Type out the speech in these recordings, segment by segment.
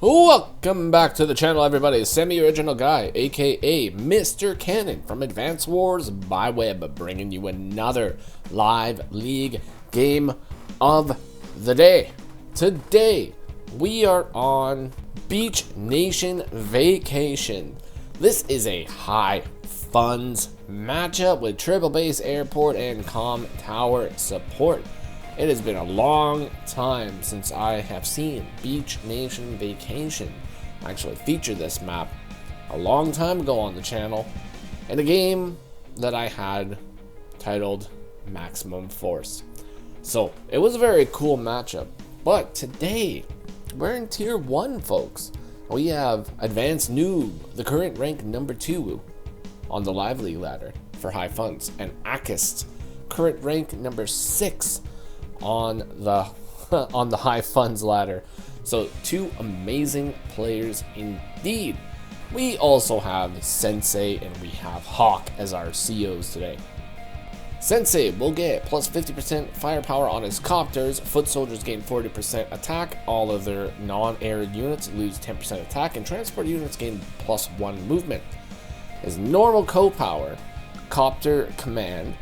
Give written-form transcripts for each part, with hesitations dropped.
Welcome back to the channel, everybody. Semi-original guy, aka Mr. Cannon from Advance Wars by Web, bringing you another live league game of the day. Today, we are on Beach Nation Vacation. This is a high funds matchup with triple base, airport, and comm tower support. It has been a long time since I have seen Beach Nation Vacation. I actually featured this map a long time ago on the channel in a game that I had titled Maximum Force. So it was a very cool matchup. But today, we're in Tier 1, folks. We have AdvanceNoob, the current rank number 2 on the Live League ladder for high funds, and achesst, current rank number 6 on the high funds ladder. So two amazing players indeed. We also have Sensei and we have Hawk as our COs today. Sensei will get plus 50% firepower on his copters. Foot soldiers gain 40% attack. All of their non-air units lose 10% attack, and transport units gain plus 1 movement. His normal co-power, Copter command,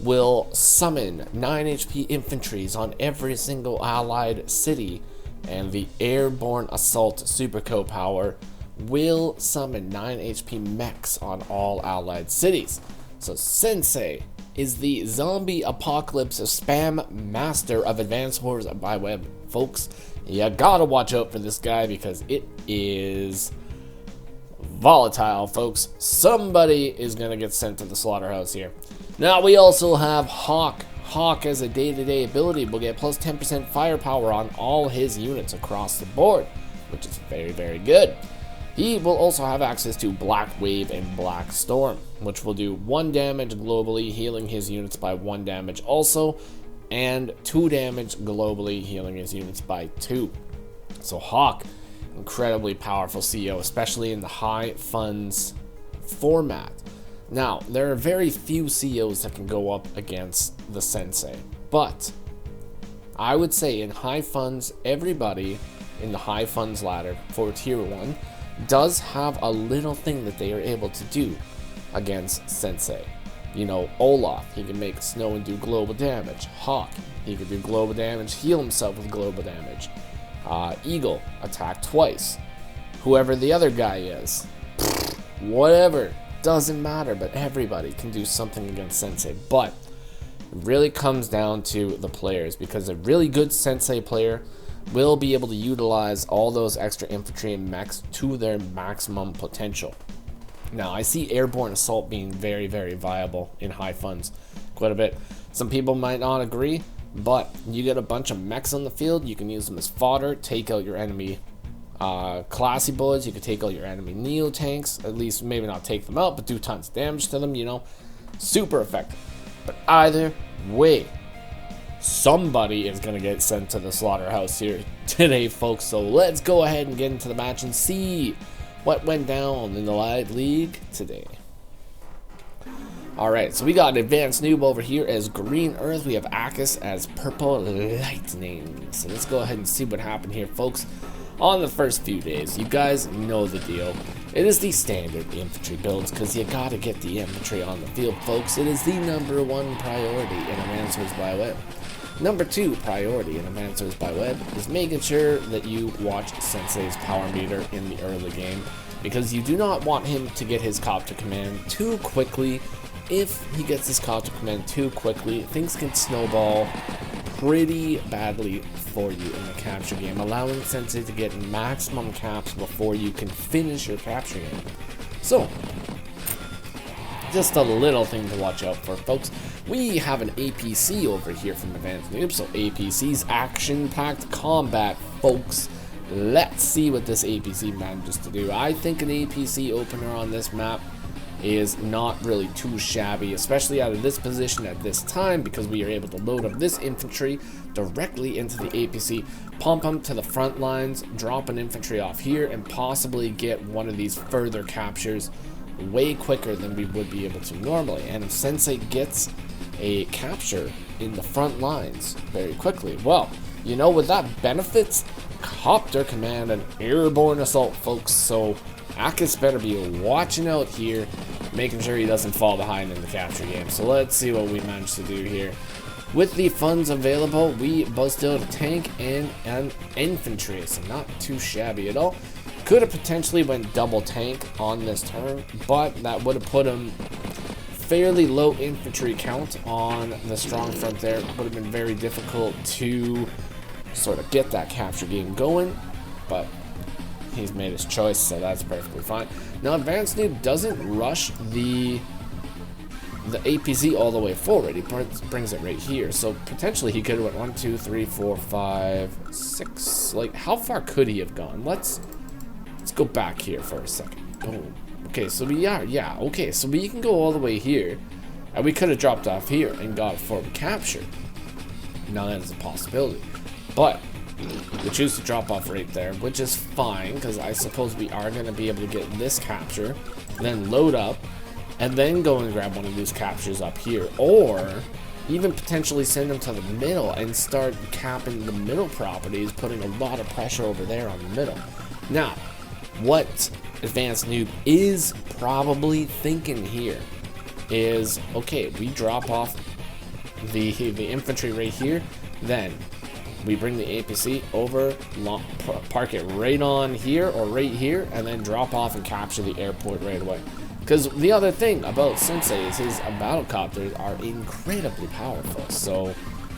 will summon 9 HP infantries on every single allied city, and the airborne assault super co-power will summon 9 HP mechs on all allied cities. So Sensei is the zombie apocalypse spam master of Advance Wars by Web. Folks, you gotta watch out for this guy because it is volatile, folks. Somebody is gonna get sent to the slaughterhouse here. Now we also have Hawk. Hawk as a day-to-day ability will get plus 10% firepower on all his units across the board, which is very, very good. He will also have access to Black Wave and Black Storm, which will do 1 damage globally, healing his units by 1 damage also, and 2 damage globally, healing his units by 2. So Hawk, incredibly powerful CO, especially in the high funds format. Now, there are very few COs that can go up against the Sensei, but I would say in high funds, everybody in the high funds ladder for Tier 1 does have a little thing that they are able to do against Sensei. You know, Olaf, he can make snow and do global damage. Hawk, he can do global damage, heal himself with global damage. Eagle, attack twice. Whoever the other guy is, whatever. Doesn't matter, but everybody can do something against Sensei. But it really comes down to the players, because a really good Sensei player will be able to utilize all those extra infantry and mechs to their maximum potential. Now, I see airborne assault being very, very viable in high funds quite a bit. Some people might not agree, but you get a bunch of mechs on the field, you can use them as fodder, take out your enemy classy boys. You could take out your enemy neo tanks, at least maybe not take them out, but do tons of damage to them, you know. Super effective. But either way, somebody is going to get sent to the slaughterhouse here today, folks. So let's go ahead and get into the match and see what went down in the Live League today. Alright, so we got AdvanceNoob over here as Green Earth. We have achesst as Purple Lightning. So let's go ahead and see what happened here, folks. On the first few days, you guys know the deal. It is the standard infantry builds, because you gotta get the infantry on the field, folks. It is the #1 priority in Advance Wars by Web. Number 2 priority in Advance Wars by Web is making sure that you watch Sensei's power meter in the early game, because you do not want him to get his copter command too quickly. If he gets his copter command too quickly, things can snowball pretty badly for you in the capture game, allowing Sensei to get maximum caps before you can finish your capture game. So, just a little thing to watch out for, folks. We have an APC over here from AdvanceNoob, so APC's action-packed combat, folks. Let's see what this APC manages to do. I think an APC opener on this map is not really too shabby, especially out of this position at this time, because we are able to load up this infantry directly into the APC, pump them to the front lines, drop an infantry off here, and possibly get one of these further captures way quicker than we would be able to normally. And if Sensei gets a capture in the front lines very quickly, well, you know what that benefits Copter command an airborne assault, folks. So achesst better be watching out here, making sure he doesn't fall behind in the capture game. So let's see what we managed to do here. With the funds available, we busted out a tank and an infantry, so not too shabby at all. Could have potentially went double tank on this turn, but that would have put him fairly low infantry count on the strong front there. Would have been very difficult to sort of get that capture game going, but he's made his choice, so that's perfectly fine. Now AdvanceNoob doesn't rush the APC all the way forward. He brings it right here, so potentially he could have went 1, 2, 3, 4, 5, 6. Like, how far could he have gone? Let's go back here for a second. Boom. Okay, so we are, yeah, okay, so we can go all the way here, and we could have dropped off here and got a forward capture. Now that is a possibility, but we choose to drop off right there, which is fine, because I suppose we are going to be able to get this capture, then load up, and then go and grab one of these captures up here, or even potentially send them to the middle and start capping the middle properties, putting a lot of pressure over there on the middle. Now, what AdvanceNoob is probably thinking here is, okay, we drop off the infantry right here, then we bring the APC over, park it right on here or right here, and then drop off and capture the airport right away. Because the other thing about Sensei is his battle copters are incredibly powerful, so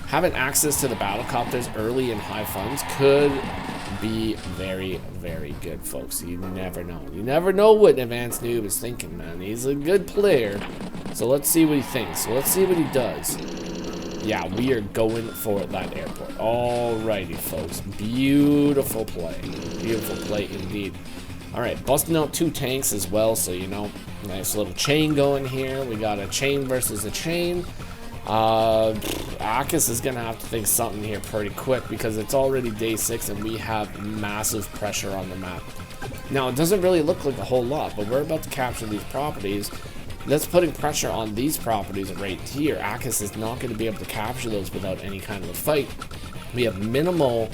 having access to the battle copters early in high funds could be very, very good, folks. You never know. You never know what AdvanceNoob is thinking, man. He's a good player, so let's see what he thinks. So let's see what he does. Yeah, we are going for that airport. Alrighty, folks. Beautiful play. Beautiful play indeed. Alright, busting out 2 tanks as well, so you know, nice little chain going here. We got a chain versus a chain. achesst is gonna have to think something here pretty quick, because it's already day 6 and we have massive pressure on the map. Now, it doesn't really look like a whole lot, but we're about to capture these properties. That's putting pressure on these properties right here. achesst is not going to be able to capture those without any kind of a fight. We have minimal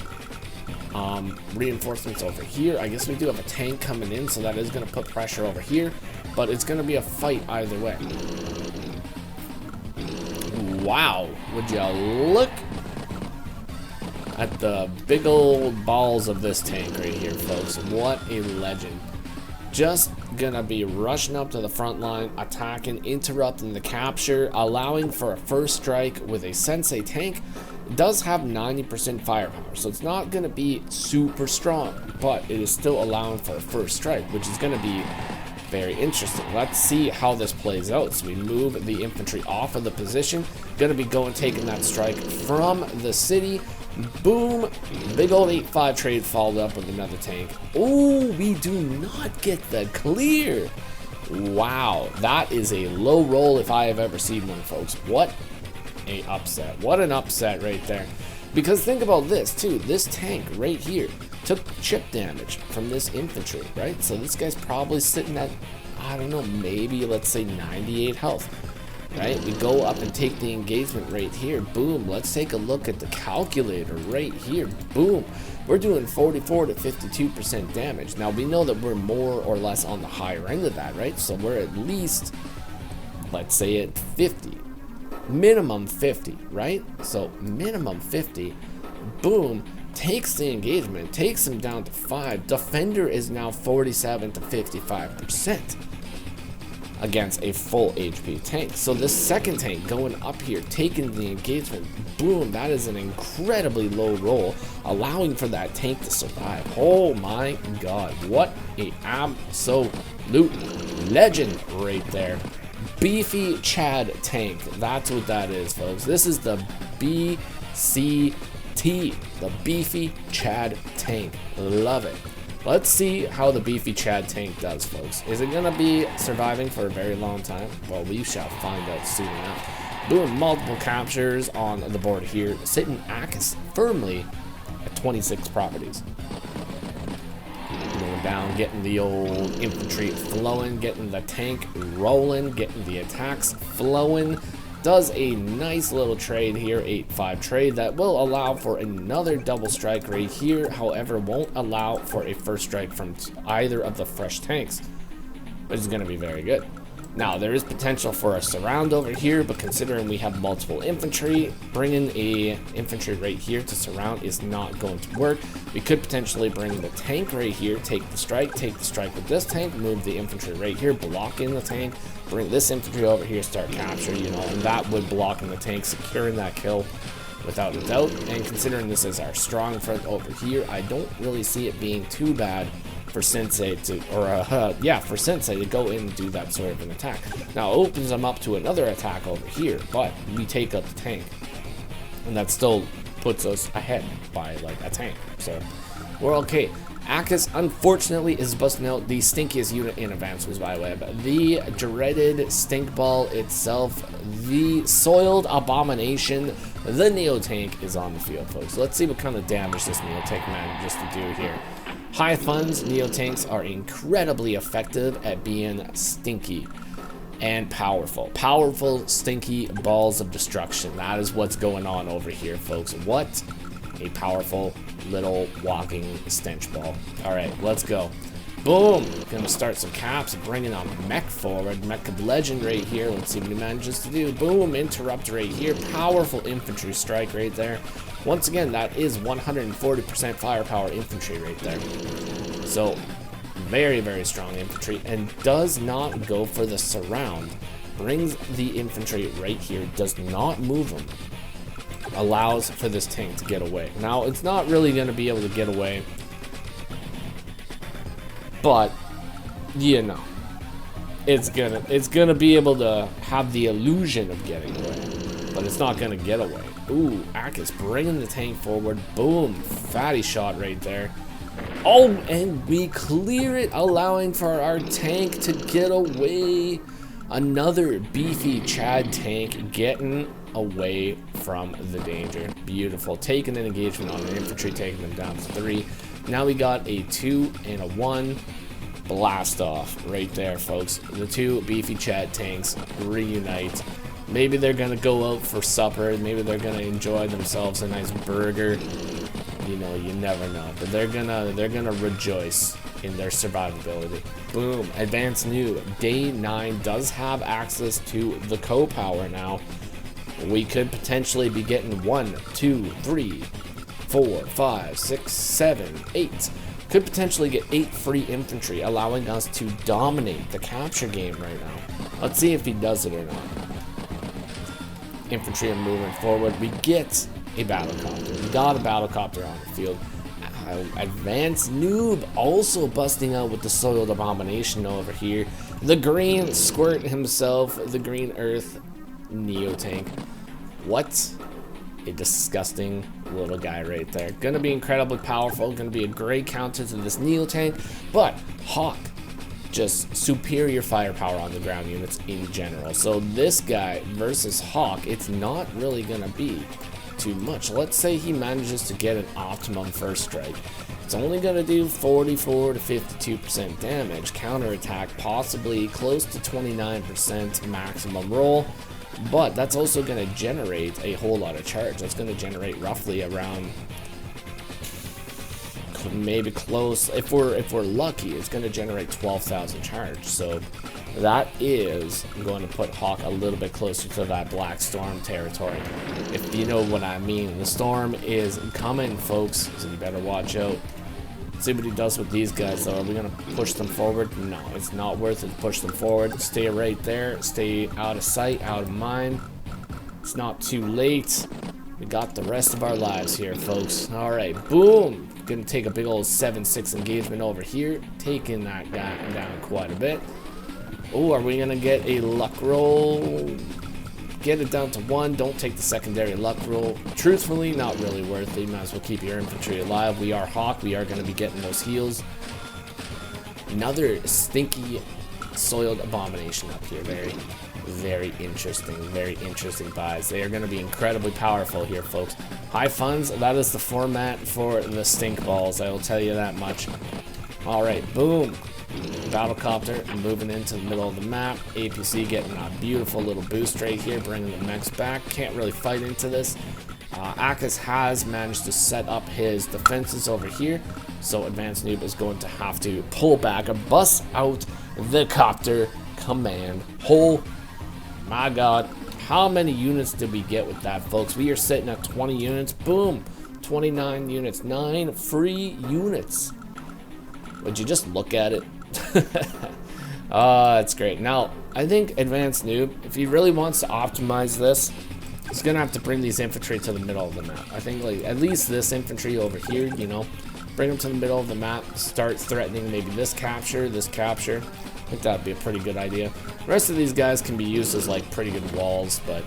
reinforcements over here. I guess we do have a tank coming in, so that is going to put pressure over here, but it's going to be a fight either way. Wow, would you look at the big old balls of this tank right here, folks. What a legend. Just gonna be rushing up to the front line, attacking, interrupting the capture, allowing for a first strike with a Sensei tank. It does have 90% firepower, so it's not gonna be super strong, but it is still allowing for a first strike, which is gonna be very interesting. Let's see how this plays out. So we move the infantry off of the position. Gonna be taking that strike from the city. Boom, big old 8-5 trade followed up with another tank. Oh, we do not get the clear. Wow, that is a low roll if I have ever seen one, folks. What a upset. What an upset right there. Because think about this too, this tank right here took chip damage from this infantry, right? So this guy's probably sitting at, I don't know, maybe let's say 98 health. Right, we go up and take the engagement right here. Boom, let's take a look at the calculator right here. Boom, we're doing 44 to 52% damage. Now we know that we're more or less on the higher end of that, right? So we're at least, let's say at 50, minimum 50, right? So minimum 50, boom, takes the engagement, takes him down to 5. Defender is now 47 to 55%. Against a full HP tank. So this second tank going up here, taking the engagement, boom, that is an incredibly low roll, allowing for that tank to survive. Oh my god, what a absolute legend right there. Beefy Chad tank, that's what that is, folks. This is the BCT, the Beefy Chad tank. Love it. Let's see how the Beefy Chad tank does, folks. Is it going to be surviving for a very long time? Well, we shall find out soon enough. Boom, multiple captures on the board here, sitting achesst firmly at 26 properties. Going down, getting the old infantry flowing, getting the tank rolling, getting the attacks flowing. does a nice little trade here, 8-5 trade that will allow for another double strike right here. However, won't allow for a first strike from either of the fresh tanks, which is going to be very good. Now, there is potential for a surround over here, but considering we have multiple infantry, bringing a infantry right here to surround is not going to work. We could potentially bring the tank right here, take the strike with this tank, move the infantry right here, block in the tank, bring this infantry over here, start capture, you know, and that would block in the tank, securing that kill without a doubt. And considering this is our strong front over here, I don't really see it being too bad for Sensei to, for Sensei to go in and do that sort of an attack. Now it opens them up to another attack over here, but we take out the tank, and that still puts us ahead by like a tank, so we're okay. achesst, unfortunately, is busting out the stinkiest unit in AdvanceNoob by web. The dreaded stink ball itself, the soiled abomination, the Neo tank is on the field, folks. Let's see what kind of damage this Neo tank manages to do here. High funds, Neo tanks are incredibly effective at being stinky and powerful. Powerful, stinky balls of destruction. That is what's going on over here, folks. What a powerful little walking stench ball. All right, let's go. Boom! Gonna start some caps, bringing on mech forward. Mech of legend right here. Let's see what he manages to do. Boom! Interrupt right here. Powerful infantry strike right there. Once again, that is 140% firepower infantry right there. So, very, very strong infantry, and does not go for the surround. Brings the infantry right here, does not move them. Allows for this tank to get away. Now, it's not really going to be able to get away, but, you know, it's gonna be able to have the illusion of getting away, but it's not gonna get away. Ooh, achesst bringing the tank forward. Boom, fatty shot right there. Oh, and we clear it, allowing for our tank to get away. Another beefy Chad tank getting away from the danger. Beautiful. Taking an engagement on the infantry, taking them down to 3. Now we got a 2 and a 1. Blast off right there, folks. The two beefy Chad tanks reunite. Maybe they're gonna go out for supper. Maybe they're gonna enjoy themselves a nice burger. You know, you never know. But they're gonna rejoice in their survivability. Boom. AdvanceNoob. Day 9 does have access to the co-power now. We could potentially be getting 1, 2, 3, 4, 5, 6, 7, 8. Could potentially get 8 free infantry, allowing us to dominate the capture game right now. Let's see if he does it or not. Infantry are moving forward. We get a battle copter. We got a battle copter on the field. AdvanceNoob also busting out with the soiled abomination over here. The green squirt himself, the green earth Neo tank. What a disgusting little guy right there. Gonna be incredibly powerful, gonna be a great counter to this Neo tank, but Hawk, just superior firepower on the ground units in general. So this guy versus Hawk, it's not really gonna be too much. Let's say he manages to get an optimum first strike. It's only gonna do 44 to 52% damage, counterattack possibly close to 29% maximum roll. But that's also going to generate a whole lot of charge. That's going to generate roughly around, maybe close, if we're lucky, it's going to generate 12,000 charge. So that is going to put Hawk a little bit closer to that Black Storm territory, if you know what I mean. The storm is coming, folks, so you better watch out. See what he does with these guys, though. Are we going to push them forward? No, it's not worth it to push them forward. Stay right there. Stay out of sight, out of mind. It's not too late. We got the rest of our lives here, folks. All right, boom. Going to take a big old 7-6 engagement over here. Taking that guy down quite a bit. Oh, are we going to get a luck roll? Get it down to 1. Don't take the secondary luck roll. Truthfully, not really worth it. You might as well keep your infantry alive. We are Hawk. We are going to be getting those heals. Another stinky soiled abomination up here. Very, very interesting. Very interesting buys. They are going to be incredibly powerful here, folks. High funds. That is the format for the stink balls. I will tell you that much. All right, boom. Battle Copter moving into the middle of the map. APC getting a beautiful little boost right here, bringing the mechs back. Can't really fight into this. Achesst has managed to set up his defenses over here, so AdvanceNoob is going to have to pull back or bust out the Copter command. Oh my god, how many units did we get with that, folks? We are sitting at 20 units. Boom, 29 units, 9 free units. Would you just look at it? That's great. Now, I think AdvanceNoob, if he really wants to optimize this, he's gonna have to bring these infantry to the middle of the map. I think, like, at least this infantry over here, you know, bring them to the middle of the map, start threatening maybe this capture. I think that'd be a pretty good idea. The rest of these guys can be used as like pretty good walls, but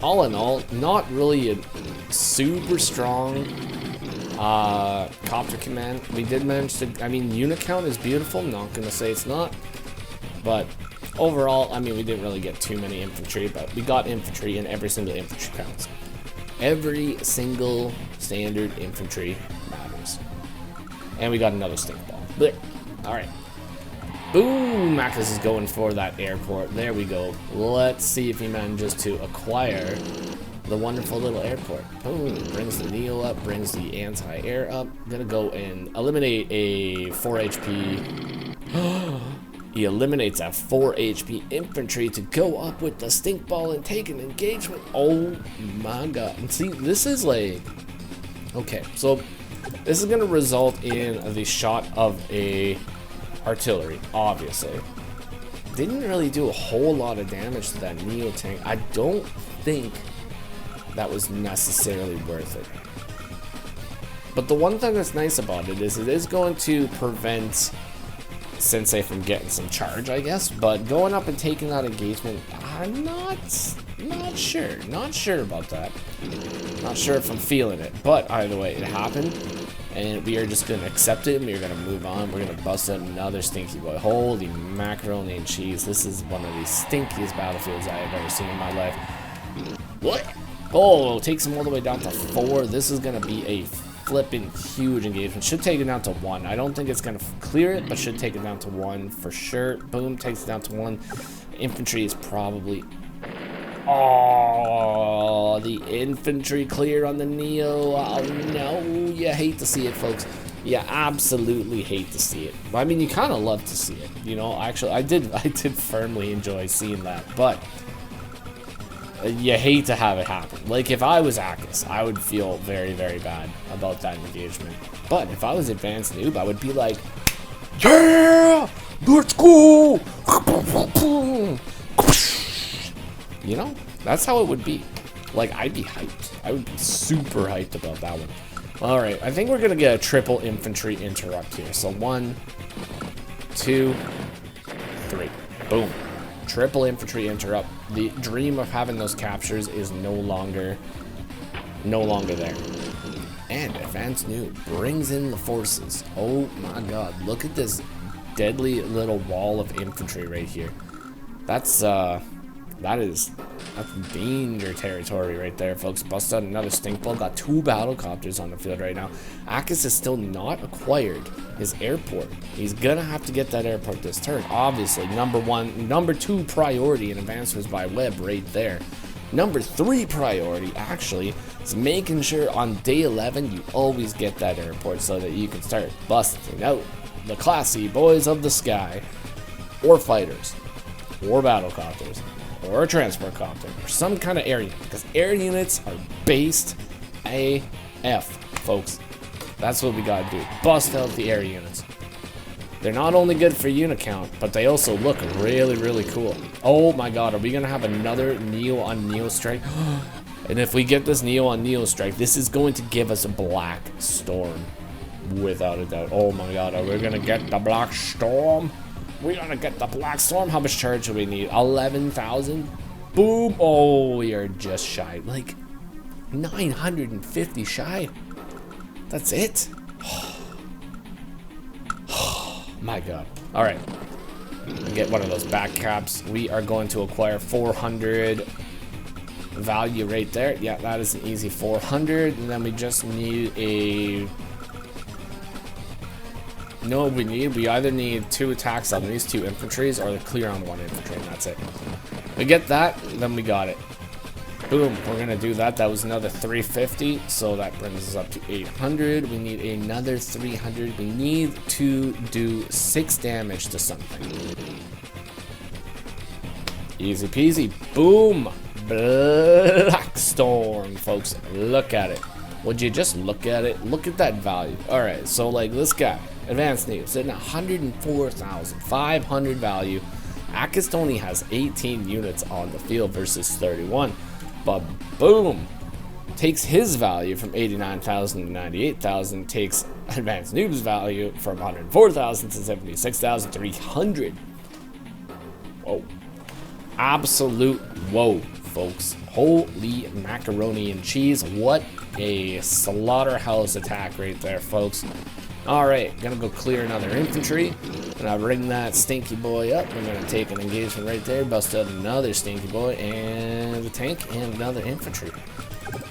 all in all, not really a super strong Copter command. We did manage to, I mean, unit count is beautiful, not gonna say it's not, but overall, I mean, we didn't really get too many infantry, but we got infantry, and every single infantry counts. Every single standard infantry matters. And we got another stink ball. But, alright. Boom! Achesst is going for that airport. There we go. Let's see if he manages to acquire the wonderful little airport. Boom! Brings the Neo up, brings the anti-air up. Gonna go and eliminate a 4 HP. He eliminates a 4 HP infantry to go up with the stink ball and take an engagement. Oh my god. And see, this is like... Okay, so this is going to result in the shot of a artillery, obviously. Didn't really do a whole lot of damage to that Neo tank. I don't think that was necessarily worth it. But the one thing that's nice about it is going to prevent Sensei from getting some charge, I guess, but going up and taking that engagement, I'm not sure about that. Not sure if I'm feeling it, but either way, it happened, and we are just gonna accept it, and we're gonna move on. We're gonna bust out another stinky boy. Holy macaroni and cheese, this is one of the stinkiest battlefields I have ever seen in my life. What? Oh, takes him all the way down to 4. This is gonna be a flipping huge engagement. Should take it down to 1. I don't think it's gonna clear it, but should take it down to 1 for sure. Boom, takes it down to 1. Infantry is probably... Oh, the infantry clear on the Neo. Oh no, you hate to see it, folks. You absolutely hate to see it. I mean, you kind of love to see it, you know. Actually, I did firmly enjoy seeing that, but you hate to have it happen. Like, if I was Achesst, I would feel very, very bad about that engagement. But if I was AdvanceNoob, I would be like, yeah, let's go. You know, that's how it would be. Like, I'd be hyped. I would be super hyped about that one. All right, I think we're gonna get a triple infantry interrupt here. So 1, 2, 3, boom. Triple infantry interrupt. The dream of having those captures is no longer there. And AdvanceNoob brings in the forces. Oh my god, look at this deadly little wall of infantry right here. That's danger territory right there, folks. Bust out another stink ball. Got 2 battle copters on the field right now. Achesst has still not acquired his airport. He's gonna have to get that airport this turn. Obviously, number 2 priority in advancements by web right there. Number 3 priority, actually, is making sure on day 11 you always get that airport so that you can start busting out the classy boys of the sky, or fighters, or battle copters, or a transport copter, or some kind of air unit, because air units are based AF, folks. That's what we gotta do. Bust out the air units. They're not only good for unit count, but they also look really, really cool. Oh my god, are we gonna have another Neo on Neo strike? And if we get this Neo on Neo strike, this is going to give us a Black Storm, without a doubt. Oh my god, are we gonna get the Black Storm? We're gonna get the Black Storm. How much charge do we need? 11,000? Boom. Oh, we are just shy. Like, 950 shy. That's it. My god. Alright. Get one of those back caps. We are going to acquire 400 value right there. Yeah, that is an easy 400. And then we just need a know what we either need 2 attacks on these 2 infantries or the clear on 1 infantry, and that's it. We get that, then we got it. Boom, we're gonna do that. That was another 350, so that brings us up to 800. We need another 300. We need to do 6 damage to something. Easy peasy. Boom. Black Storm, folks. Look at it. Would you just look at it? Look at that value. Alright, so like this guy, AdvanceNoob, sitting at 104,500 value. Achesst only has 18 units on the field versus 31. But boom, takes his value from 89,000 to 98,000, takes AdvanceNoob's value from 104,000 to 76,300. Whoa. Absolute whoa, folks. Holy macaroni and cheese. What a slaughterhouse attack right there, folks. Alright, gonna go clear another infantry. Gonna ring that stinky boy up. We're gonna take an engagement right there, bust out another stinky boy, and a tank, and another infantry.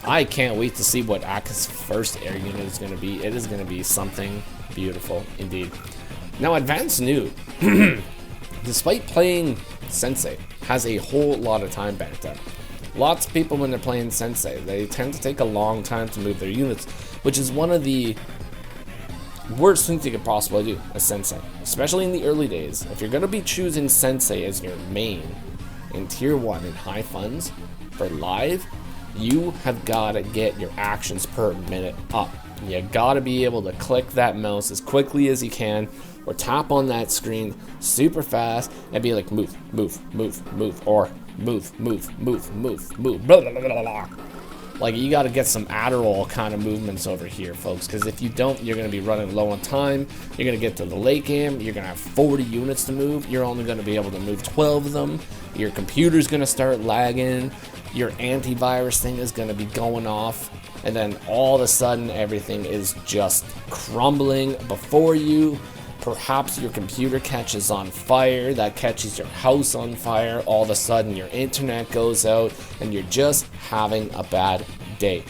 I can't wait to see what achesst's first air unit is gonna be. It is gonna be something beautiful indeed. Now, AdvanceNoob, despite playing Sensei, has a whole lot of time banked up. Lots of people, when they're playing Sensei, they tend to take a long time to move their units, which is one of the worst things you could possibly do as Sensei, especially in the early days. If you're going to be choosing Sensei as your main in tier 1 in high funds for live, you have got to get your actions per minute up. You got to be able to click that mouse as quickly as you can, or tap on that screen super fast and be like, move, move, move, move, or move, move, move, move, move, blah, blah, blah, blah, blah. Like, you got to get some Adderall kind of movements over here, folks, because if you don't, you're going to be running low on time. You're going to get to the late game. You're going to have 40 units to move. You're only going to be able to move 12 of them. Your computer's going to start lagging. Your antivirus thing is going to be going off. And then all of a sudden, everything is just crumbling before you. Perhaps your computer catches on fire, that catches your house on fire, all of a sudden your internet goes out, and you're just having a bad day.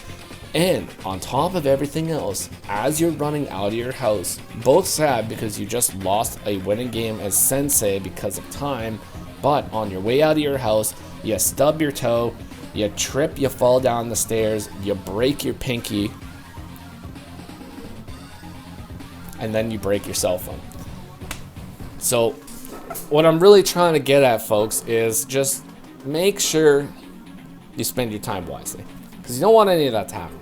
And on top of everything else, as you're running out of your house, both sad because you just lost a winning game as Sensei because of time, but on your way out of your house, you stub your toe, you trip, you fall down the stairs, you break your pinky, and then you break your cell phone. So what I'm really trying to get at, folks, is just make sure you spend your time wisely, because you don't want any of that to happen.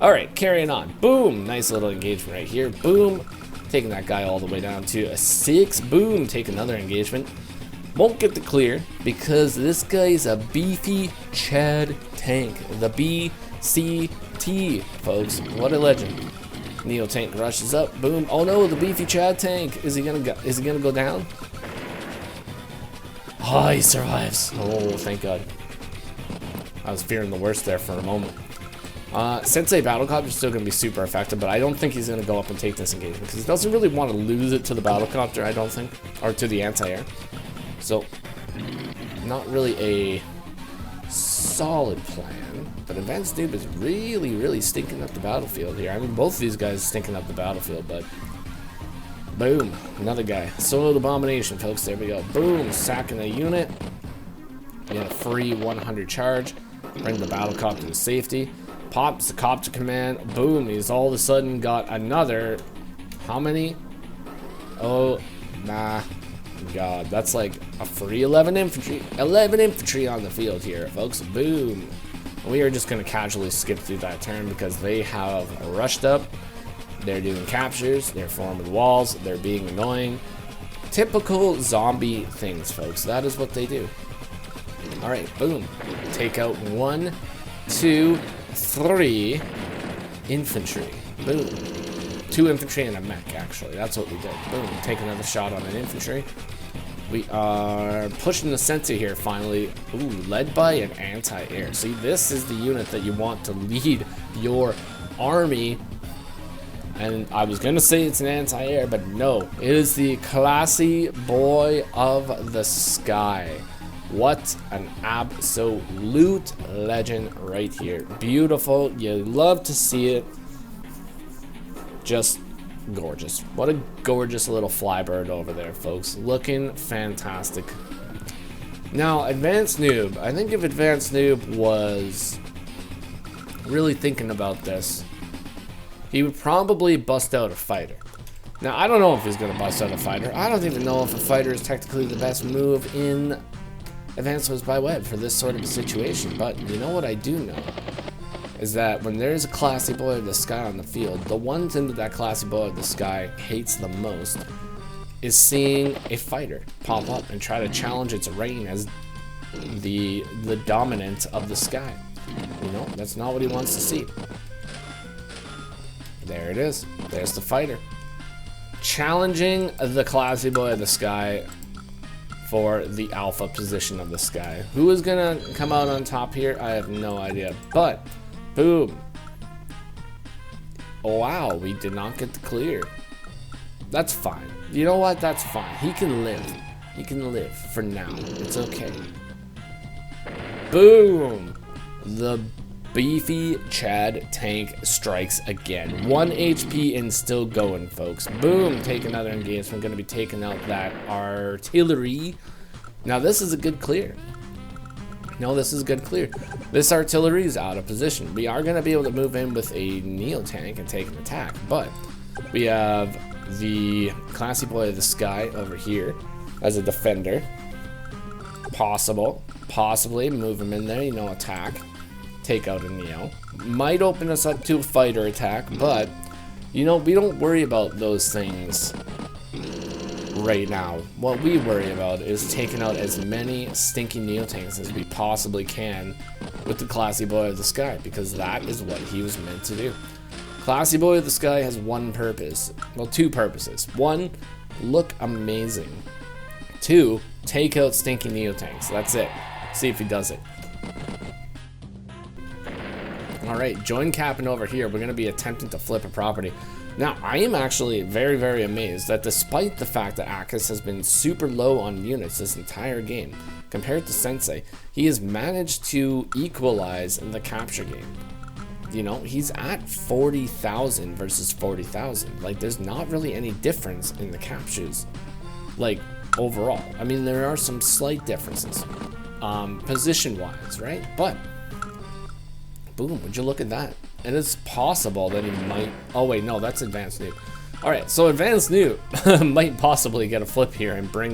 Alright, carrying on. Boom, nice little engagement right here. Boom, taking that guy all the way down to a 6. Boom, take another engagement. Won't get the clear because this guy is a beefy Chad tank, the BCT, folks. What a legend. Neo tank rushes up. Boom. Oh no, the beefy Chad tank. Is he gonna go down? Oh, he survives. Oh, thank God. I was fearing the worst there for a moment. Sensei Battlecopter is still gonna be super effective, but I don't think he's gonna go up and take this engagement because he doesn't really want to lose it to the Battlecopter, I don't think, or to the anti-air. So, not really a solid plan, but AdvanceNoob is really stinking up the battlefield here. I mean, both of these guys stinking up the battlefield, but boom, another guy. Soloed Abomination, folks. There we go. Boom, sacking a unit. You get a free 100 charge. Bring the Battlecopter to safety. Pops the Copter command. Boom, he's all of a sudden got another. How many? Oh, my God, that's like a free 11 infantry. 11 infantry on the field here, folks. Boom. We are just going to casually skip through that turn because they have rushed up. They're doing captures. They're forming walls. They're being annoying. Typical zombie things, folks. That is what they do. All right, boom. Take out 1, 2, 3 infantry. Boom. 2 infantry and a mech, actually. That's what we did. Boom. Take another shot on an infantry. We are pushing the Sensei here, finally. Ooh, led by an anti-air. See, this is the unit that you want to lead your army. And I was going to say it's an anti-air, but no. It is the classy boy of the sky. What an absolute legend right here. Beautiful. You love to see it. Just gorgeous. What a gorgeous little flybird over there, folks. Looking fantastic. Now, AdvanceNoob. I think if AdvanceNoob was really thinking about this, he would probably bust out a fighter. Now, I don't know if he's going to bust out a fighter. I don't even know if a fighter is technically the best move in AdvanceNoob by Web for this sort of situation. But you know what I do know? Is that when there's a classy boy of the sky on the field, the one thing that that classy boy of the sky hates the most is seeing a fighter pop up and try to challenge its reign as the dominant of the sky. You know, that's not what he wants to see. There it is. There's the fighter. Challenging the classy boy of the sky for the alpha position of the sky. Who is gonna come out on top here? I have no idea. But, boom. Wow, we did not get the clear. That's fine. You know what? That's fine. He can live. He can live for now. It's okay. Boom! The beefy Chad tank strikes again. 1 HP and still going, folks. Boom! Take another engagement. Going to be taking out that artillery. Now this is a good clear. No, this is a good clear. This artillery is out of position. We are going to be able to move in with a Neo tank and take an attack, but we have the classy boy of the sky over here as a defender. Possibly move him in there, you know, attack. Take out a Neo. Might open us up to a fighter attack, but you know, we don't worry about those things right now. What we worry about is taking out as many stinky Neo tanks as we possibly can with the classy boy of the sky, because that is what he was meant to do. Classy boy of the sky has one purpose. Well, two purposes. One, look amazing. Two, take out stinky Neo tanks. That's it. See if he does it. Alright, join Captain over here. We're going to be attempting to flip a property. Now, I am actually very, very amazed that despite the fact that achesst has been super low on units this entire game, compared to Sensei, he has managed to equalize the capture game. You know, he's at 40,000 versus 40,000. Like, there's not really any difference in the captures, like, overall. I mean, there are some slight differences, position-wise, right? But boom, would you look at that? And it's possible that he might... Oh, wait, no, that's AdvanceNoob. Alright, so AdvanceNoob might possibly get a flip here and bring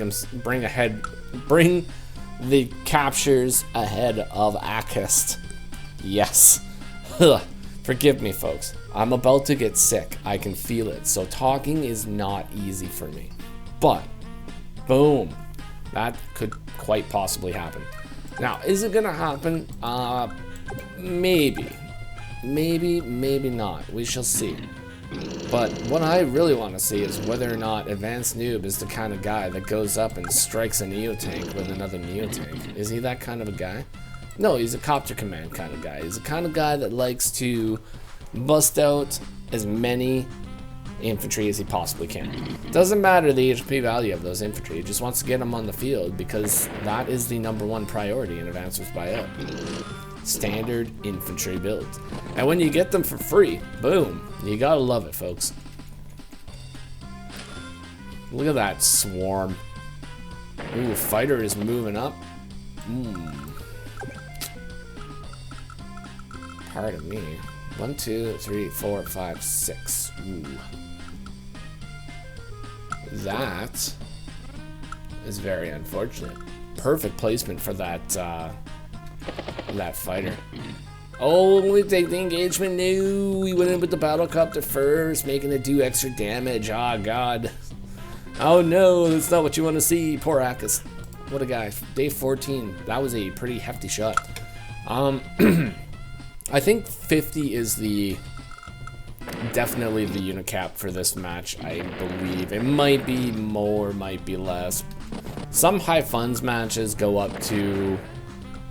the captures ahead of achesst. Yes. Forgive me, folks. I'm about to get sick. I can feel it. So talking is not easy for me. But, boom. That could quite possibly happen. Now, is it going to happen? Maybe. Maybe not. We shall see. But what I really want to see is whether or not AdvanceNoob is the kind of guy that goes up and strikes a Neo tank with another Neo tank. Is he that kind of a guy? No, he's a Copter command kind of guy. He's the kind of guy that likes to bust out as many infantry as he possibly can. Doesn't matter the HP value of those infantry, he just wants to get them on the field because that is the #1 priority in AdvanceNoob by Up. Standard infantry builds. And when you get them for free, boom, you gotta love it, folks. Look at that swarm. Ooh, fighter is moving up. Pardon me. 1, 2, 3, 4, 5, 6. Ooh. That is very unfortunate. Perfect placement for that that fighter. Oh, we take the engagement. No, we went in with the battle copter first, making it do extra damage. Oh god. Oh no, that's not what you want to see. Poor achesst. What a guy. Day 14. That was a pretty hefty shot. I think 50 is definitely the unit cap for this match, I believe. It might be more, might be less. Some high funds matches go up to...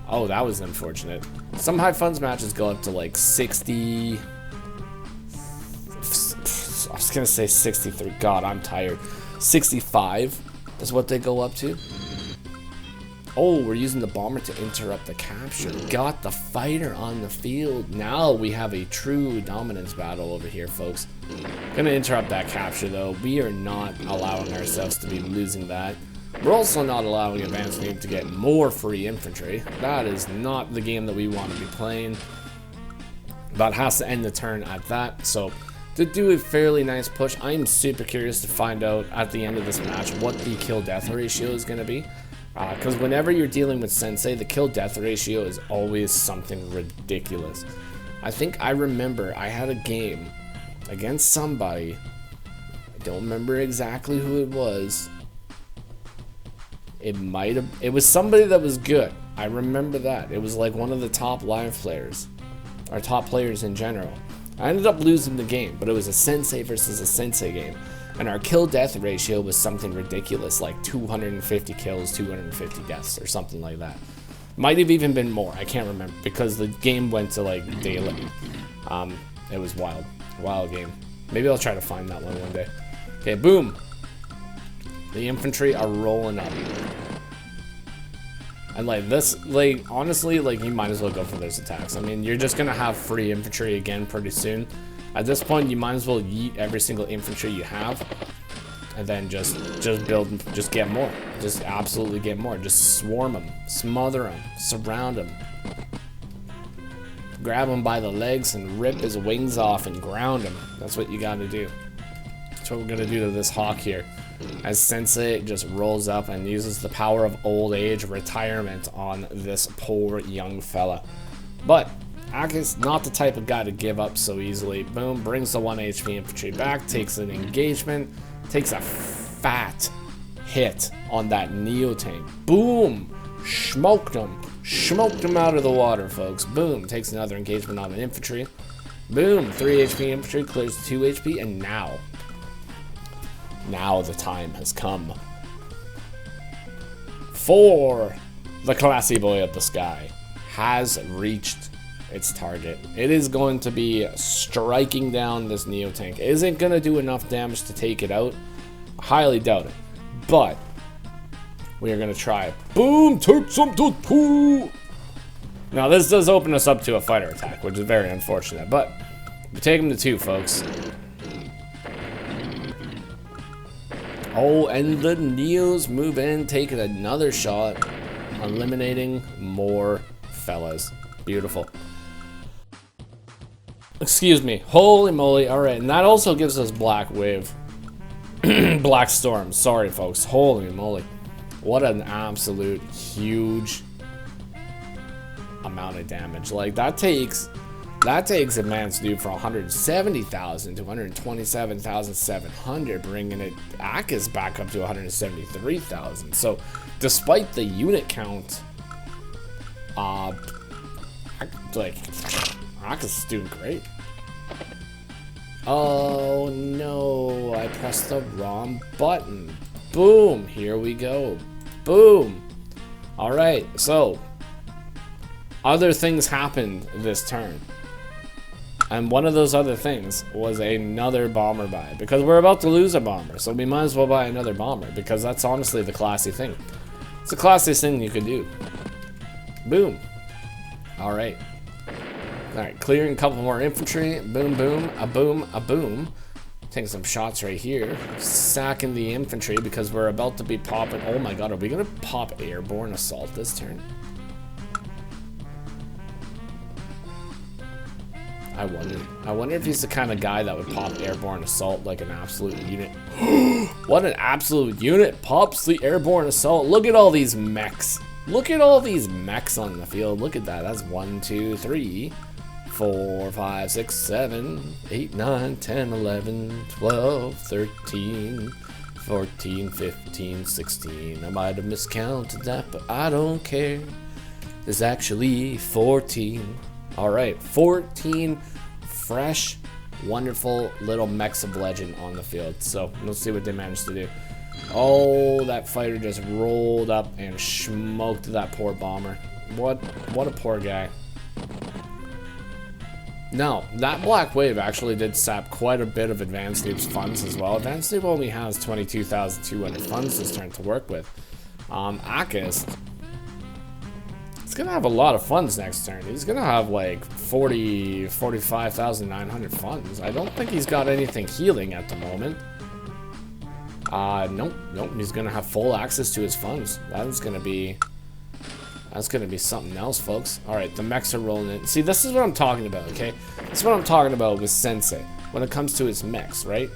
Oh, that was unfortunate. Some high funds matches go up to like 60... I was gonna say 63. God, I'm tired. 65 is what they go up to. Oh, we're using the bomber to interrupt the capture. Got the fighter on the field. Now we have a true dominance battle over here, folks. Gonna interrupt that capture, though. We are not allowing ourselves to be losing that. We're also not allowing AdvanceNoob to get more free infantry. That is not the game that we want to be playing. That has to end the turn at that. So, to do a fairly nice push, I'm super curious to find out at the end of this match what the kill-death ratio is going to be. Because whenever you're dealing with Sensei, the kill-death ratio is always something ridiculous. I think I remember I had a game against somebody. I don't remember exactly who it was. It was somebody that was good. I remember that. It was like one of the top live players. Or top players in general. I ended up losing the game, but it was a Sensei versus a Sensei game. And our kill-death ratio was something ridiculous, like 250 kills, 250 deaths, or something like that. Might have even been more, I can't remember, because the game went to, like, daily. It was wild. Wild game. Maybe I'll try to find that one day. Okay, boom. The infantry are rolling up. And, like, this, like, honestly, like, you might as well go for those attacks. I mean, you're just gonna have free infantry again pretty soon. At this point, you might as well yeet every single infantry you have, and then just build, just get more. Just absolutely get more. Just swarm them, smother them, surround them. Grab him by the legs and rip his wings off and ground him. That's what you gotta do. That's what we're gonna do to this hawk here. As Sensei just rolls up and uses the power of old age retirement on this poor young fella. But achesst, not the type of guy to give up so easily. Boom, brings the 1 HP infantry back, takes an engagement, takes a fat hit on that Neo tank. Boom! Smoked him. Smoked him out of the water, folks. Boom, takes another engagement on an infantry. Boom, 3 HP infantry, clears 2 HP, and now the time has come for the classy boy of the sky has reached its target. It is going to be striking down this Neo tank. Isn't going to do enough damage to take it out. Highly doubt it. But we are going to try it. Boom! Take some to two! Now this does open us up to a fighter attack, which is very unfortunate. But we take him to 2, folks. Oh, and the Neos move in, taking another shot, eliminating more fellas. Beautiful. Excuse me. Holy moly. Alright, and that also gives us Black Wave. Black Storm. Sorry, folks. Holy moly. What an absolute huge amount of damage. Like, that takes AdvanceNoob from 170,000 to 127,700, bringing it achesst back up to 173,000. So, despite the unit count, like, achesst is doing great. Oh no, I pressed the wrong button. Boom, here we go. Boom. Alright, so other things happened this turn. And one of those other things was another bomber buy. Because we're about to lose a bomber, so we might as well buy another bomber. Because that's honestly the classy thing. It's the classiest thing you could do. Boom. Alright. Alright, clearing a couple more infantry. Boom, boom, a boom, a boom. Taking some shots right here. Sacking the infantry because we're about to be popping. Oh my god, are we going to pop airborne assault this turn? I wonder if he's the kind of guy that would pop airborne assault like an absolute unit. What an absolute unit pops the airborne assault. Look at all these mechs. Look at all these mechs on the field. Look at that. That's 1, 2, 3, 4, 5, 6, 7, 8, 9, 10, 11, 12, 13, 14, 15, 16. I might have miscounted that, but I don't care. There's actually 14. Alright, 14 fresh, wonderful little mechs of legend on the field. So, let's see what they managed to do. Oh, that fighter just rolled up and smoked that poor bomber. What a poor guy. Now, that Black Wave actually did sap quite a bit of AdvanceNoob's funds as well. AdvanceNoob only has 22,200 funds this turn to work with. achesst gonna have a lot of funds next turn. He's gonna have like 45,900 funds. I don't think he's got anything healing at the moment. Nope. He's gonna have full access to his funds. That's gonna be something else, folks. All right, the mechs are rolling in. See, this is what I'm talking about, okay? This is what I'm talking about with Sensei when it comes to his mechs, right?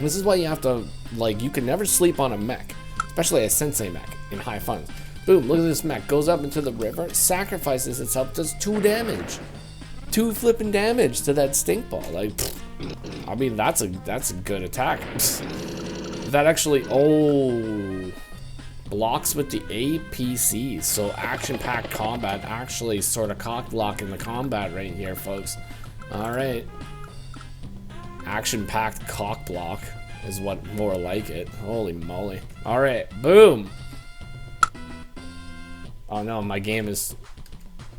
This is why you have to, like, you can never sleep on a mech, especially a Sensei mech in high funds. Boom, look at this mech. Goes up into the river, sacrifices itself, does 2 damage. 2 flipping damage to that stink ball. Like, I mean, that's a good attack. That actually, blocks with the APCs. So action-packed combat, actually sort of cock-blocking the combat right here, folks. All right. Action-packed cock block is what more like it. Holy moly. All right, boom. Oh no, my game is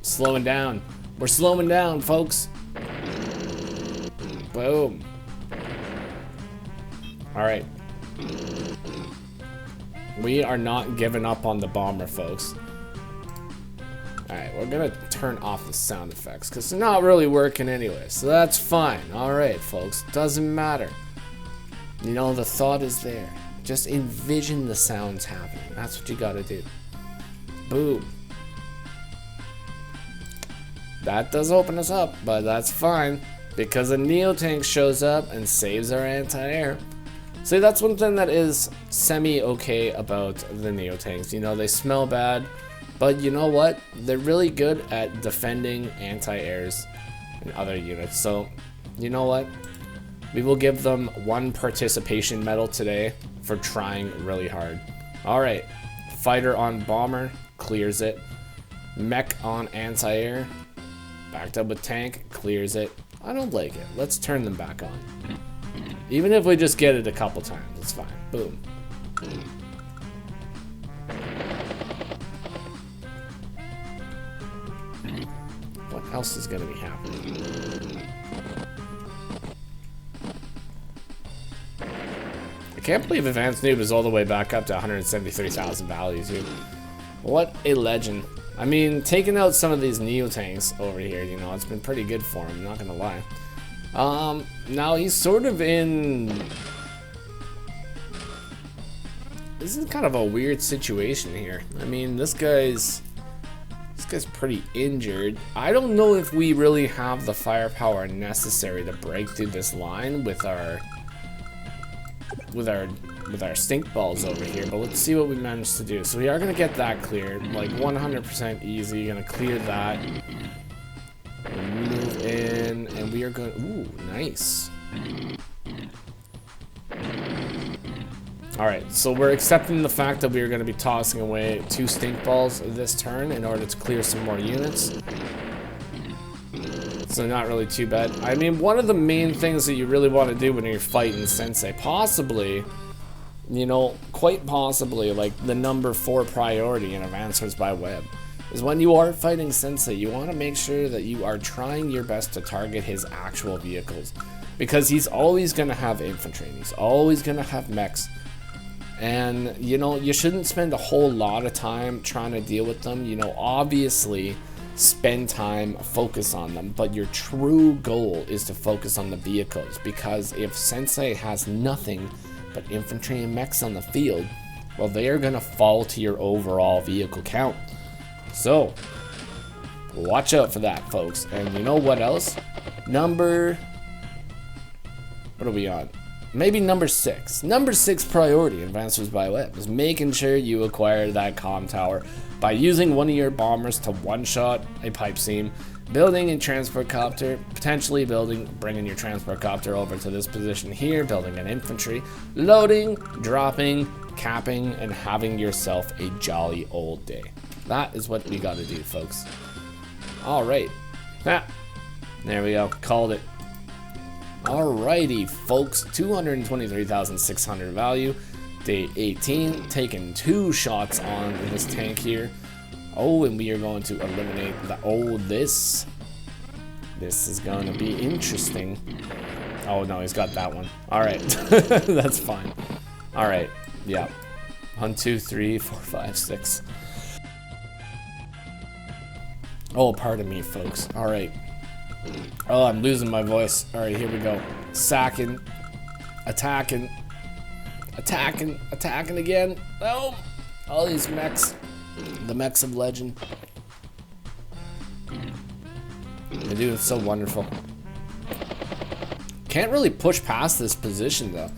slowing down. We're slowing down, folks. Boom. All right. We are not giving up on the bomber, folks. All right, we're gonna turn off the sound effects because they're not really working anyway, so that's fine. All right, folks, doesn't matter. You know, the thought is there. Just envision the sounds happening. That's what you gotta do. Boom. That does open us up, but that's fine because a Neo tank shows up and saves our anti-air. See, that's one thing that is semi-okay about the Neo tanks. You know, they smell bad, but you know what? They're really good at defending anti-airs and other units. So, you know what? We will give them 1 participation medal today for trying really hard. Alright, fighter on bomber, clears it. Mech on anti-air, backed up with tank, clears it. I don't like it. Let's turn them back on. Even if we just get it a couple times, it's fine. Boom. What else is gonna be happening? I can't believe AdvanceNoob is all the way back up to 173,000 values, dude. What a legend. I mean, taking out some of these Neo tanks over here, you know, it's been pretty good for him, not gonna lie. Now he's sort of in... This is kind of a weird situation here. I mean, this guy's pretty injured. I don't know if we really have the firepower necessary to break through this line with our stink balls over here, but let's see what we manage to do. So we are gonna get that cleared, like 100% easy. Gonna clear that. Move in, and we are going. Ooh, nice. All right, so we're accepting the fact that we are going to be tossing away 2 stink balls this turn in order to clear some more units. So not really too bad. I mean, one of the main things that you really want to do when you're fighting Sensei, possibly, you know, quite possibly, like the number 4 priority in Advanced by Web, is when you are fighting Sensei, you want to make sure that you are trying your best to target his actual vehicles. Because he's always going to have infantry, and he's always going to have mechs. And, you know, you shouldn't spend a whole lot of time trying to deal with them. You know, obviously, spend time, focus on them. But your true goal is to focus on the vehicles. Because if Sensei has nothing but infantry and mechs on the field, well, they are going to fall to your overall vehicle count. So, watch out for that, folks. And you know what else? What are we on? Maybe number 6. Number 6 priority in Advanced by Web is making sure you acquire that comm tower by using one of your bombers to one-shot a pipe seam, building a transport copter, potentially bringing your transport copter over to this position here, building an infantry, loading, dropping, capping, and having yourself a jolly old day. That is what we gotta do, folks. Alright. Ah, there we go. Called it. Alrighty, folks. 223,600 value. Day 18. Taking 2 shots on this tank here. Oh, and we are going to eliminate the... Oh, this is going to be interesting. Oh, no, he's got that one. Alright. That's fine. Alright. Yeah. 1, 2, 3, 4, 5, 6. Oh, pardon me, folks. All right. Oh, I'm losing my voice. All right, here we go. Sacking, attacking, attacking, attacking again. Oh, all these mechs. The mechs of legend. They do it so wonderful. Can't really push past this position though.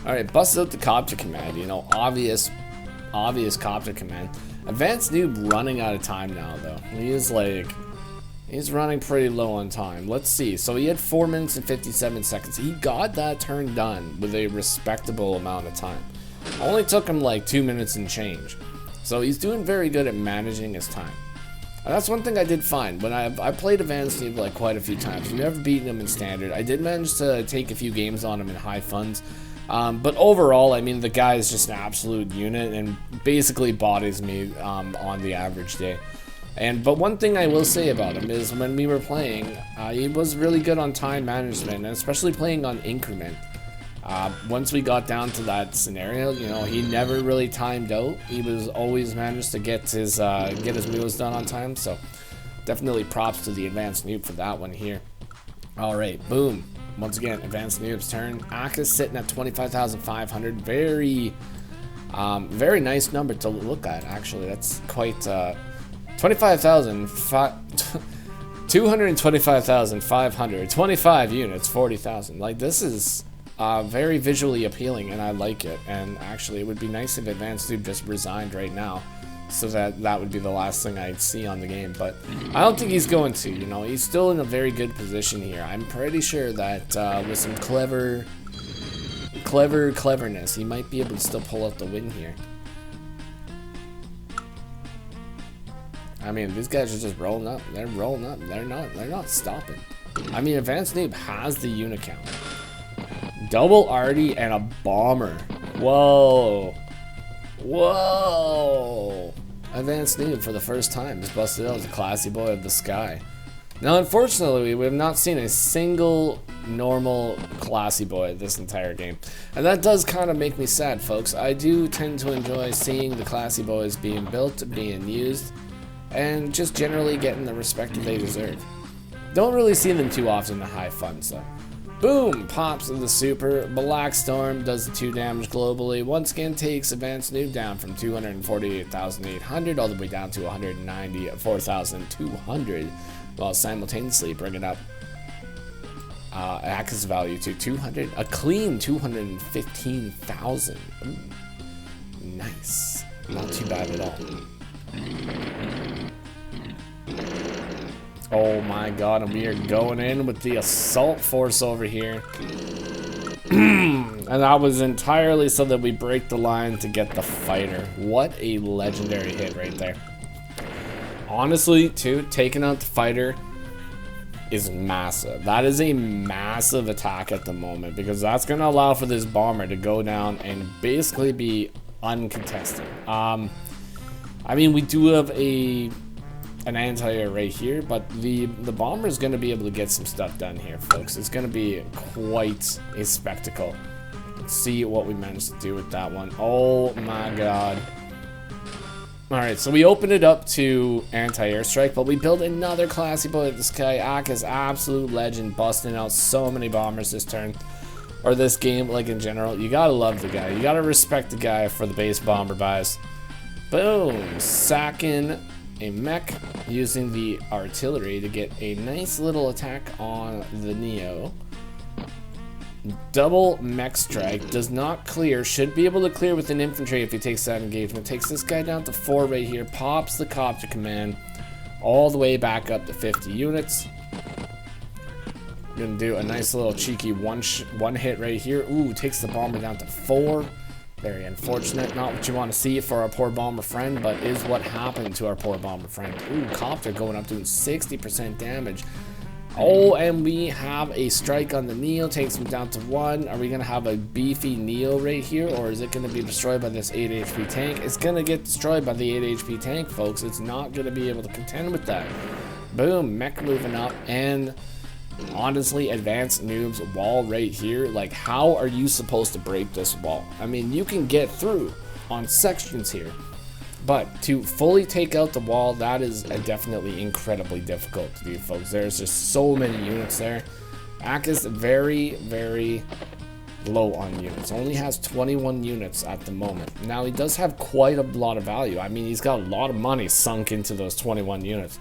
All right, bust out the Copter command. You know, obvious Copter command. AdvanceNoob running out of time now though. He's running pretty low on time. Let's see. So he had 4 minutes and 57 seconds. He got that turn done with a respectable amount of time. Only took him like 2 minutes and change. So he's doing very good at managing his time. And that's one thing I did find when I played AdvanceNoob like quite a few times. I've never beaten him in standard. I did manage to take a few games on him in high funds. But overall, I mean, the guy is just an absolute unit and basically bodies me on the average day. But one thing I will say about him is when we were playing, he was really good on time management, and especially playing on increment. Once we got down to that scenario, you know, he never really timed out. He was always managed to get his moves done on time. So definitely props to the AdvanceNoob for that one here. All right, boom. Once again, AdvanceNoob's turn. achesst sitting at 25,500. Very nice number to look at. Actually, that's quite 225,500. 25 units, 40,000. Like, this is very visually appealing, and I like it. And actually, it would be nice if AdvanceNoob just resigned right now, so that would be the last thing I'd see on the game. But I don't think he's going to. You know, he's still in a very good position here. I'm pretty sure that with some cleverness, he might be able to still pull out the win here. I mean, these guys are just rolling up. They're rolling up. They're not stopping. I mean, AdvanceNoob has the unit count. Double Artie and a bomber. Whoa. Whoa. AdvanceNoob for the first time just busted out the classy boy of the sky. Now, unfortunately, we have not seen a single normal classy boy this entire game. And that does kind of make me sad, folks. I do tend to enjoy seeing the classy boys being built, being used, and just generally getting the respect that they deserve. Don't really see them too often in high funds, though. Boom! Pops in the super. Black Storm does the 2 damage globally. Once again takes AdvanceNoob down from 248,800 all the way down to 194,200, while simultaneously bringing up achesst value to 200, a clean 215,000. Nice. Not too bad at all. Oh my god, and we are going in with the assault force over here. And that was entirely so that we break the line to get the fighter. What a legendary hit right there. Honestly, too, taking out the fighter is massive. That is a massive attack at the moment, because that's going to allow for this bomber to go down and basically be uncontested. I mean, we do have an anti-air right here, but the bomber is going to be able to get some stuff done here, folks. It's going to be quite a spectacle. Let's see what we managed to do with that one. Oh my god. Alright, so we opened it up to anti-air strike, but we built another classy boy at the sky. achesst, absolute legend, busting out so many bombers this turn, or this game, like in general. You gotta love the guy. You gotta respect the guy for the base bomber buys. Boom, sacking a mech using the artillery to get a nice little attack on the Neo. Double mech strike, does not clear, should be able to clear with an infantry if he takes that engagement. Takes this guy down to 4 right here, pops the Copter command all the way back up to 50 units. Gonna do a nice little cheeky one hit right here. Ooh, takes the bomber down to 4. Very unfortunate. Not what you want to see for our poor bomber friend, but is what happened to our poor bomber friend. Ooh, Copter going up doing 60% damage. Oh, and we have a strike on the Neo. Takes him down to 1. Are we going to have a beefy Neo right here, or is it going to be destroyed by this 8 HP tank? It's going to get destroyed by the 8 HP tank, folks. It's not going to be able to contend with that. Boom, mech moving up, and honestly, AdvanceNoob's wall right here, like, how are you supposed to break this wall? I mean, you can get through on sections here, But to fully take out the wall, that is definitely incredibly difficult to do, folks. There's just so many units there. achesst very, very low on units. Only has 21 units at the moment. Now, he does have quite a lot of value. I mean, he's got a lot of money sunk into those 21 units.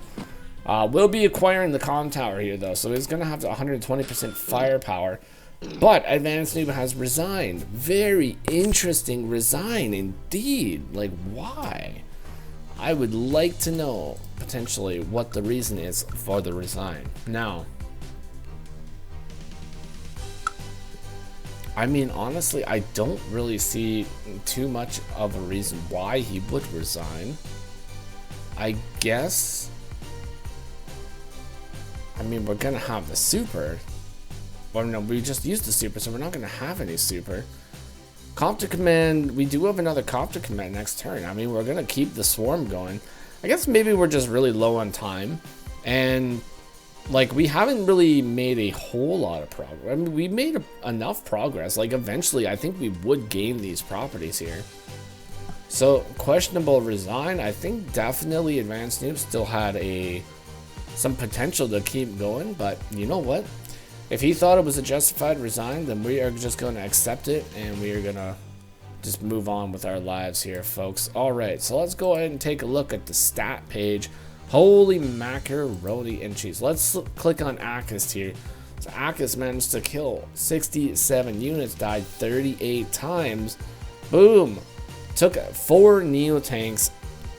We'll be acquiring the comm tower here, though, so he's going to have 120% firepower. But AdvanceNoob has resigned. Very interesting resign indeed. Like, why? I would like to know, potentially, what the reason is for the resign. Now, I mean, honestly, I don't really see too much of a reason why he would resign. I guess, I mean, we're gonna have the super. Or no, we just used the super, so we're not gonna have any super. Copter command, we do have another copter command next turn. I mean, we're gonna keep the swarm going. I guess maybe we're just really low on time. And like, we haven't really made a whole lot of progress. I mean, we made enough progress. Like, eventually, I think we would gain these properties here. So, questionable resign. I think definitely AdvanceNoob still had some potential to keep going. But you know what? If he thought it was a justified resign, then we are just going to accept it. And we are going to just move on with our lives here, folks. Alright, so let's go ahead and take a look at the stat page. Holy macaroni and cheese. Let's click on achesst here. So achesst managed to kill 67 units, died 38 times. Boom. Took 4 Neo-tanks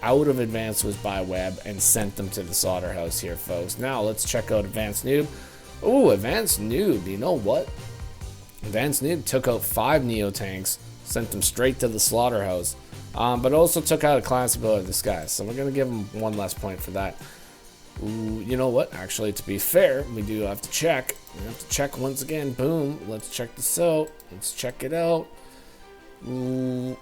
out of AdvanceNoob by web and sent them to the slaughterhouse here, folks. Now let's check out AdvanceNoob. Ooh, AdvanceNoob. You know what? AdvanceNoob took out 5 Neo-tanks, sent them straight to the slaughterhouse. But also took out a class ability disguise, so we're gonna give him 1 less point for that. Ooh, you know what? Actually, to be fair, we do have to check. We have to check once again. Boom. Let's check this out. Let's check it out. Ooh,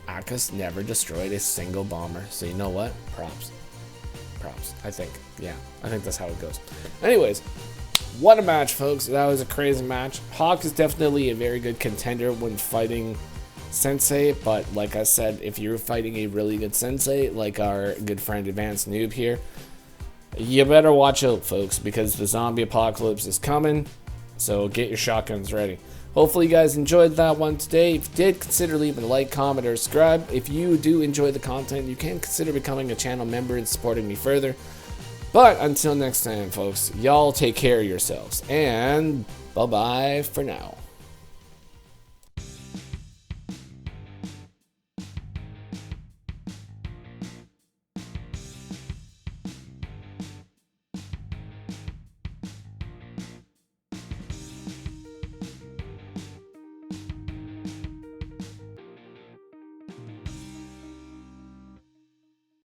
achesst never destroyed a single bomber. So you know what? Props. Props. I think. Yeah, I think that's how it goes. Anyways, what a match, folks. That was a crazy match. Hawk is definitely a very good contender when fighting Sensei, but like I said, if you're fighting a really good Sensei, like our good friend AdvanceNoob here, you better watch out, folks, because the zombie apocalypse is coming, so get your shotguns ready. Hopefully you guys enjoyed that one today. If you did, consider leaving a like, comment, or subscribe. If you do enjoy the content, you can consider becoming a channel member and supporting me further. But until next time, folks, y'all take care of yourselves, and bye-bye for now.